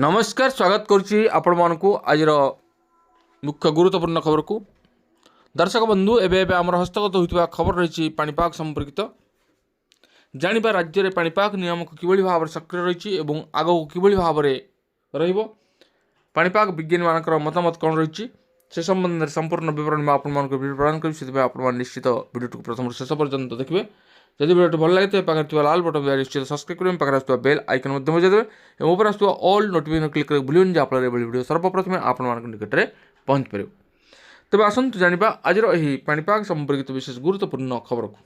नमस्कार स्वागत करुच्ची आपण मानकु आज मुख्य गुरुत्वपूर्ण खबर को दर्शक बंधु एवं आम हस्तगत होता खबर रही पाणीपाग संपर्कित जानिबा राज्य में पाणीपाग नियम किभली भाव सक्रिय रही आग को किभली भाव पाणीपाग विज्ञानी मानकर मतामत कौन रही से संबंध में संपूर्ण विवरण में आपण वीडियो प्रदान करें निश्चित वीडियो को प्रथम शेष पर्यंत देखिए। जदि वीडियो भल लगे पाखे लाल बटन निश्चित सब्सक्राइब करें पाखे बेल आइकन बजादेवे और ऊपर आसुवा ऑल नोटिफिकेशन क्लिक कर भूलें जहाँफल वीडियो सर्वप्रथम आपण निकट में पहुँच पार। तेज आसतु जाना आज पाणीपाग संपर्कित विशेष गुरुत्वपूर्ण खबर को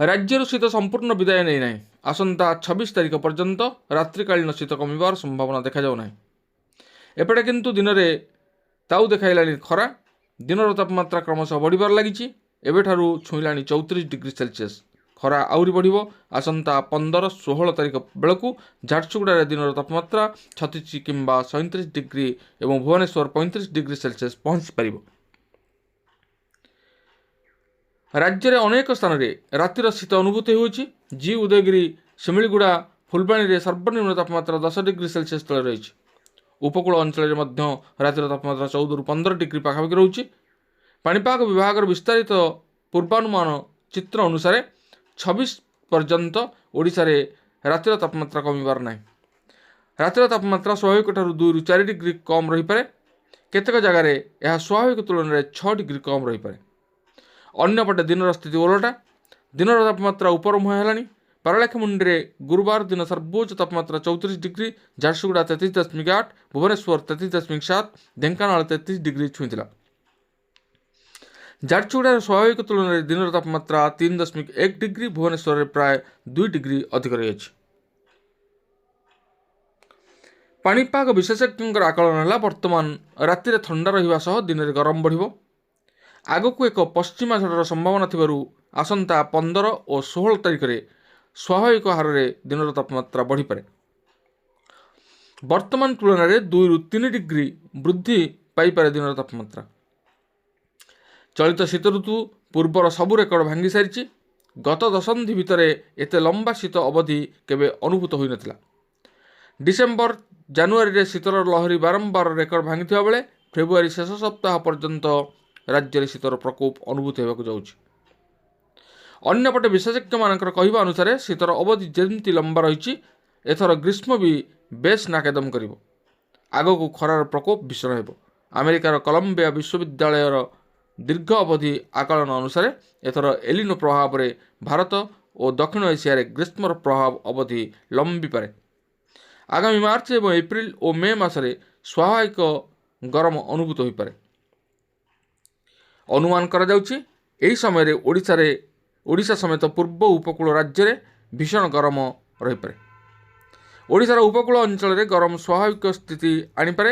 राज्यर शीत संपूर्ण विदाय नहीं ना आसंता 26 तारिख पर्यंत रात्रिकालीन शीत कमिबार संभावना देखा जाऊना। एपटे किंतु दिन में ताऊ देखा खरा दिन तापमात्रा क्रमशः बढ़िबार लगी एबेठारू छुईलाणी 34 डिग्री सेल्सियस खरा आउरी बढ़िबो। आसंता 15-16 तारिख बेलू झारसुगुड़ा दिन तापमात्रा 36 किंबा 37 डिग्री एवं भुवनेश्वर 35 डिग्री सेल्सियस पहुंची पार। राज्य में अनेक स्थान में रातिर शीत अनुभूति होची। जी उदयगिरी शिमिलीगुड़ा फुलबाणी में सर्वनिम्न तापमात्रा 10 डिग्री सेल्सियस तले रही। उपकूल अंचल में रातिर तापमात्रा 14-15 डिग्री पाखापाखि रोचे। पाणीपाग विभाग विस्तारित पूर्वानुमान चित्र अनुसार 26 पर्यंत ओडिशा रे रातिर तापमात्रा कमिबार ना। रातिर तापमात्रा स्वाभाविक 2-4 डिग्री कम रही पारे। केतेक जगार यह स्वाभाविक तुलन में 6 डिग्री कम रही पारे। अन्यपटे दिन स्थिति ओलटा दिन तापमात्रा ऊपर मुहां है। पारलाखेमुंडी में गुरुवार दिन सर्वोच्च तापमात्रा 34 डिग्री, झारसुगुड़ा 33.8, भुवनेश्वर 33.7, ढेंकानाल 33 डिग्री छुईला। झारसुगुड़ा स्वाभाविक तुलन में दिन तापमात्रा 3.1 डिग्री, भुवनेश्वर में प्राय 2 डिग्री अधिक रही। पाणीपाग विशेषज्ञ आकलन है वर्तमान राति ठंडा रहा दिन में गरम बढ़ आगक एक पश्चिमा झड़र संभावना थिबारु आसंता 15 और 16 तारिख में स्वाभाविक हार में दिन तापमात्रा बढ़ी पारे। वर्तमान तुलन में 2-3 डिग्री वृद्धि पाइपे दिन तापमात्रा। चलित शीत ऋतु पूर्वर सबू रेकर्ड भांगी सारी। गत दशंधि भितर एते लंबा शीत अवधि केबे अनुभूत होई नथिला। डिसेम्बर जानुआरी रे शीतर लहरी बारंबार रेकर्ड भांगी बेले फेब्रुआरी शेष सप्ताह पर्यंत राज्य में शीतर प्रकोप अनुभूत होगा जाउछि। अन्यपटे विशेषज्ञ मानकर कहवा अनुसार शीतर अवधि जेमती लंबा रही एथर ग्रीष्म भी बेस नाकेदम करिवो। आगको खरार प्रकोप भीषण हेबो। अमेरिकार कोलंबिया विश्वविद्यालय दीर्घ अवधि आकलन अनुसार एथर एलिनो प्रभाव में भारत और दक्षिण एशिया ग्रीष्मर प्रभाव अवधि लंबी पारे। आगामी मार्च और एप्रिल और मे मासरे स्वाभाविक गरम अनुभूत हो पारे। अनुमान करा जाउछि एही समय रे ओडिशा समेत पूर्व उपकूल राज्य में भीषण गरम रही पारे। ओडिशार उपकूल अंचल में गरम स्वाभाविक स्थिति आनीपारे।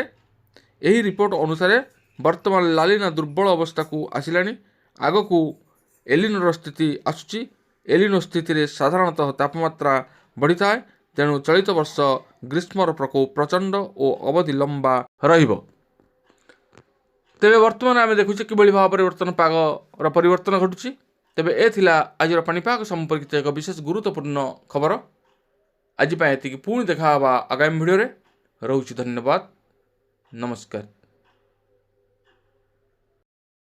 यही रिपोर्ट अनुसार वर्तमान लालिना दुर्बल अवस्था को आसिलानी। आगकू एलिनोर स्थिति आसुची। एलिनो स्थिति रे साधारणतः तापमात्रा बढ़ी थाए। तेणु चलित वर्ष ग्रीष्मर प्रकोप प्रचंड और अवधि लंबा रहिबो। तेबे वर्तमान आम देखुचे किभली भाव परिवर्तन पागर परिवर्तन घटुची। तेबे ए थिला आज पाणीपाग संपर्कित एक विशेष गुरुत्वपूर्ण खबर। आज पुणी देखा आगामी भिडियो रे। रोची धन्यवाद। नमस्कार।